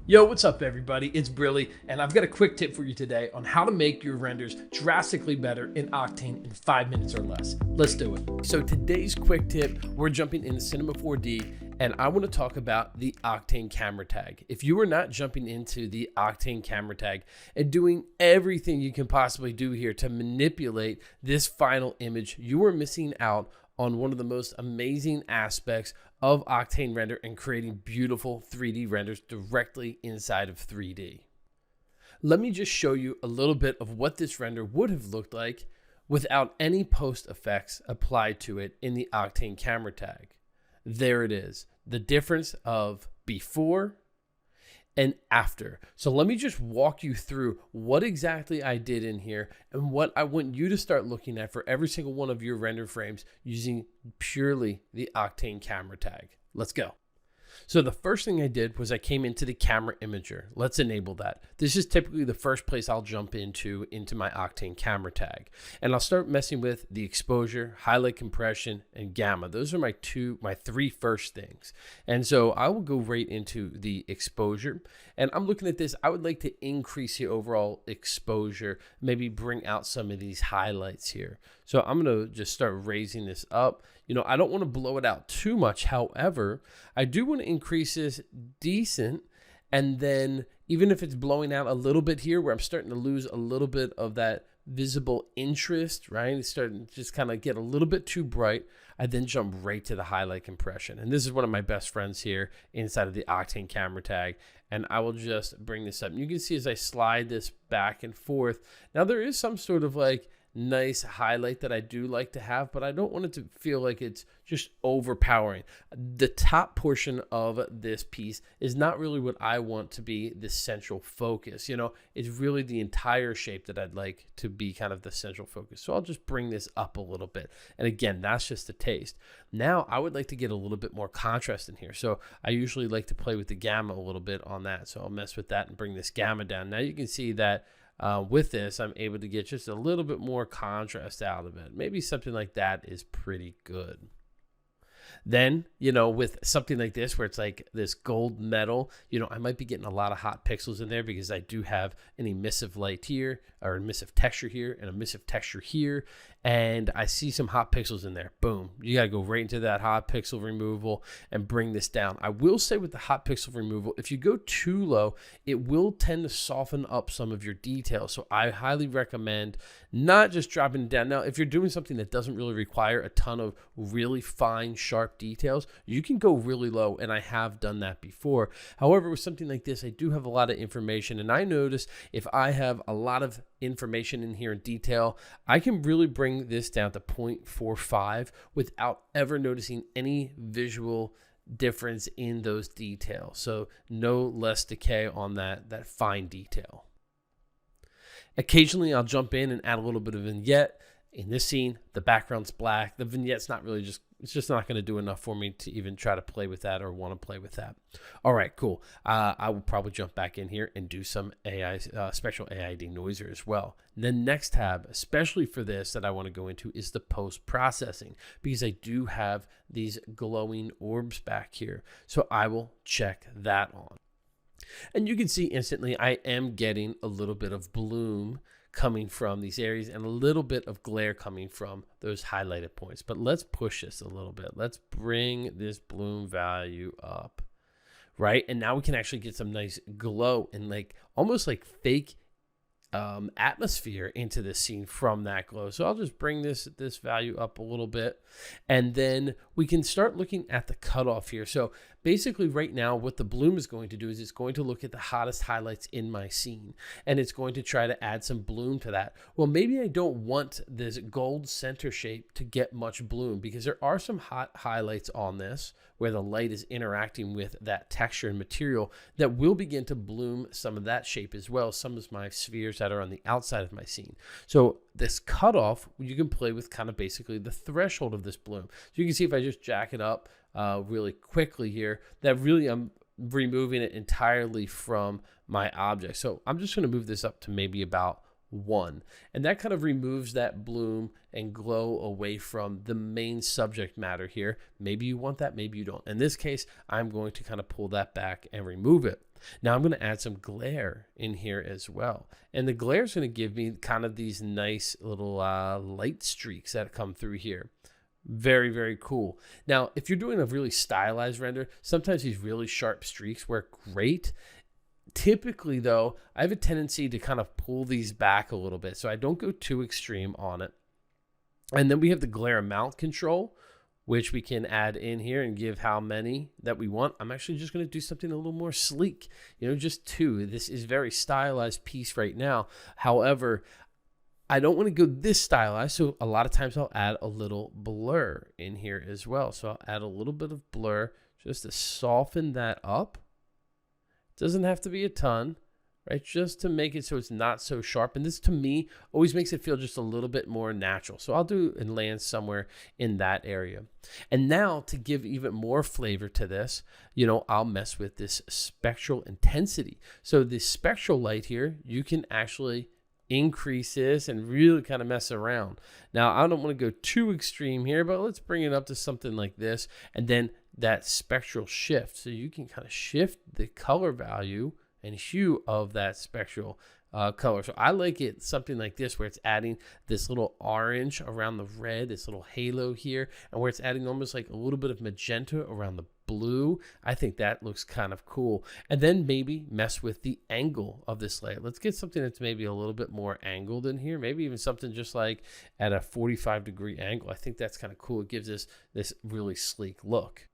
Yo, what's up everybody? It's Brilly, and I've got a quick tip for you today on how to make your renders drastically better in Octane in 5 minutes or less. Let's do it. So today's quick tip, we're jumping into Cinema 4D, and I want to talk about the Octane Camera Tag. If you are not jumping into the Octane Camera Tag and doing everything you can possibly do here to manipulate this final image, you are missing out on one of the most amazing aspects of Octane Render and creating beautiful 3D renders directly inside of 3D. Let me just show you a little bit of what this render would have looked like without any post effects applied to it in the Octane Camera Tag. There it is, the difference of before and after. So let me just walk you through what exactly I did in here and what I want you to start looking at for every single one of your render frames using purely the Octane Camera Tag. Let's go. So the first thing I did was I came into the camera imager. Let's enable that. This is typically the first place I'll jump into my Octane Camera Tag. And I'll start messing with the exposure, highlight compression, and gamma. Those are my three first things. And so I will go right into the exposure. And I'm looking at this, I would like to increase the overall exposure, maybe bring out some of these highlights here. So I'm gonna just start raising this up. You know, I don't want to blow it out too much. However, I do want to increase this decent. And then even if it's blowing out a little bit here where I'm starting to lose a little bit of that visible interest, right? It's starting to just kind of get a little bit too bright. I then jump right to the highlight compression. And this is one of my best friends here inside of the Octane Camera Tag. And I will just bring this up. And you can see as I slide this back and forth. Now there is some sort of like nice highlight that I do like to have, but I don't want it to feel like it's just overpowering. The top portion of this piece is not really what I want to be the central focus. You know, it's really the entire shape that I'd like to be kind of the central focus. So I'll just bring this up a little bit. And again, that's just a taste. Now I would like to get a little bit more contrast in here. So I usually like to play with the gamma a little bit on that. So I'll mess with that and bring this gamma down. Now you can see that with this, I'm able to get just a little bit more contrast out of it. Maybe something like that is pretty good. Then, you know, with something like this where it's like this gold metal, you know, I might be getting a lot of hot pixels in there because I do have an emissive light here, or emissive texture here, and emissive texture here, and I see some hot pixels in there. Boom. You got to go right into that hot pixel removal and bring this down. I will say with the hot pixel removal, if you go too low, it will tend to soften up some of your details. So I highly recommend not just dropping it down. Now, if you're doing something that doesn't really require a ton of really fine, sharp details, you can go really low, and I have done that before. However, with something like this, I do have a lot of information, and I notice if I have a lot of information in here in detail, I can really bring this down to 0.45 without ever noticing any visual difference in those details. So no less decay on that fine detail. Occasionally I'll jump in and add a little bit of vignette. In this scene, the background's black. The vignette's not really it's just not going to do enough for me to even try to play with that or want to play with that. All right, cool. I will probably jump back in here and do some spectral AI denoiser as well. The next tab, especially for this that I want to go into, is the post-processing, because I do have these glowing orbs back here. So I will check that on. And you can see instantly I am getting a little bit of bloom coming from these areas and a little bit of glare coming from those highlighted points. But let's push this a little bit. Let's bring this bloom value up, right? And now we can actually get some nice glow and like almost like fake atmosphere into this scene from that glow. So I'll just bring this value up a little bit, and then we can start looking at the cutoff here. So basically right now what the bloom is going to do is it's going to look at the hottest highlights in my scene, and it's going to try to add some bloom to that. Well, maybe I don't want this gold center shape to get much bloom, because there are some hot highlights on this where the light is interacting with that texture and material that will begin to bloom some of that shape as well, some of my spheres that are on the outside of my scene. So this cutoff, you can play with kind of basically the threshold of this bloom. So you can see if I just jack it up really quickly here, that really I'm removing it entirely from my object. So I'm just going to move this up to maybe about 1, and that kind of removes that bloom and glow away from the main subject matter here. Maybe you want that, maybe you don't. In this case, I'm going to kind of pull that back and remove it. Now I'm going to add some glare in here as well. And the glare is going to give me kind of these nice little light streaks that come through here. Very, very cool. Now, if you're doing a really stylized render, sometimes these really sharp streaks work great. Typically, though, I have a tendency to kind of pull these back a little bit, so I don't go too extreme on it. And then we have the glare amount control, which we can add in here and give how many that we want. I'm actually just going to do something a little more sleek, just 2. This is very stylized piece right now. However, I don't want to go this stylized, so a lot of times I'll add a little blur in here as well. So I'll add a little bit of blur just to soften that up. It doesn't have to be a ton, right? Just to make it so it's not so sharp. And this, to me, always makes it feel just a little bit more natural. So I'll do and land somewhere in that area. And now to give even more flavor to this, I'll mess with this spectral intensity. So this spectral light here, you can actually increase this and really kind of mess around. Now, I don't want to go too extreme here, but let's bring it up to something like this. And then that spectral shift. So you can kind of shift the color value and hue of that spectral color. So I like it something like this, where it's adding this little orange around the red, this little halo here, and where it's adding almost like a little bit of magenta around the blue. I think that looks kind of cool. And then maybe mess with the angle of this light. Let's get something that's maybe a little bit more angled in here. Maybe even something just like at a 45-degree angle. I think that's kind of cool. It gives us this really sleek look.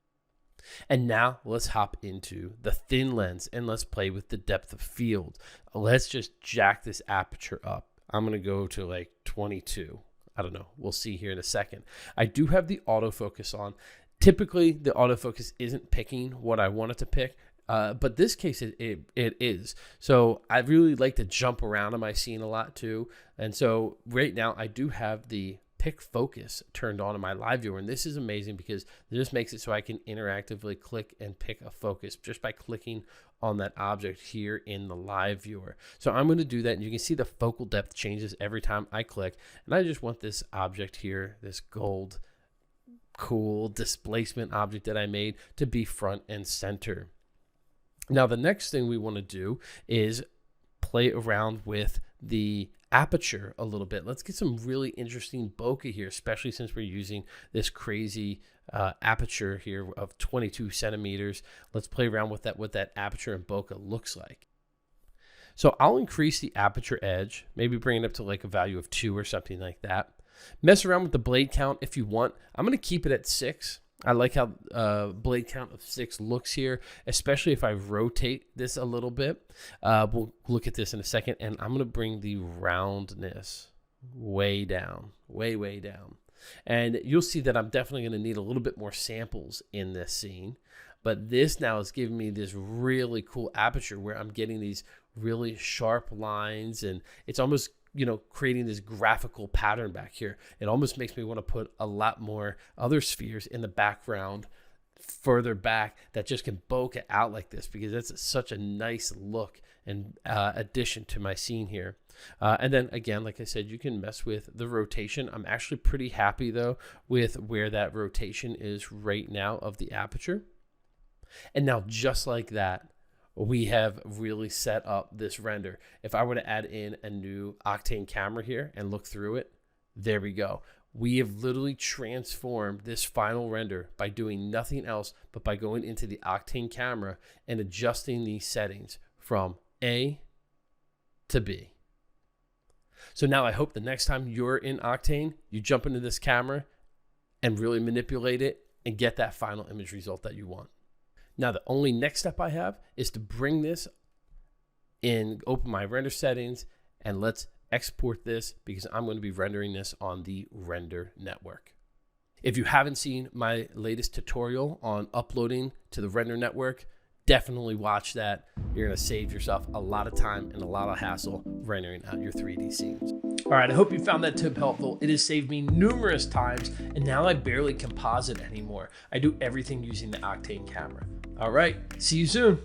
And now let's hop into the thin lens and let's play with the depth of field. Let's just jack this aperture up. I'm going to go to like 22. I don't know. We'll see here in a second. I do have the autofocus on. Typically, the autofocus isn't picking what I want it to pick, but this case it is. So I really like to jump around in my scene a lot too. And so right now I do have the pick focus turned on in my live viewer, and this is amazing because it just makes it so I can interactively click and pick a focus just by clicking on that object here in the live viewer. So I'm going to do that, and you can see the focal depth changes every time I click, and I just want this object here, this gold cool displacement object that I made, to be front and center. Now the next thing we want to do is play around with the aperture a little bit. Let's get some really interesting bokeh here, especially since we're using this crazy aperture here of 22 centimeters. Let's play around with what that aperture and bokeh looks like. So I'll increase the aperture edge, maybe bring it up to like a value of 2 or something like that. Mess around with the blade count if you want. I'm going to keep it at 6. I like how blade count of 6 looks here, especially if I rotate this a little bit. We'll look at this in a second, and I'm going to bring the roundness way down, way down. And you'll see that I'm definitely going to need a little bit more samples in this scene. But this now is giving me this really cool aperture where I'm getting these really sharp lines, and it's almost creating this graphical pattern back here. It almost makes me want to put a lot more other spheres in the background further back that just can bokeh out like this, because that's such a nice look and addition to my scene here. And then again, like I said, you can mess with the rotation. I'm actually pretty happy though with where that rotation is right now of the aperture. And now just like that, we have really set up this render. If I were to add in a new Octane camera here and look through it, there we go. We have literally transformed this final render by doing nothing else but by going into the Octane camera and adjusting these settings from A to B. So now I hope the next time you're in Octane, you jump into this camera and really manipulate it and get that final image result that you want. Now, the only next step I have is to bring this in, open my render settings, and let's export this because I'm going to be rendering this on the render network. If you haven't seen my latest tutorial on uploading to the render network, definitely watch that. You're going to save yourself a lot of time and a lot of hassle rendering out your 3D scenes. All right, I hope you found that tip helpful. It has saved me numerous times, and now I barely composite anymore. I do everything using the Octane camera. All right, see you soon.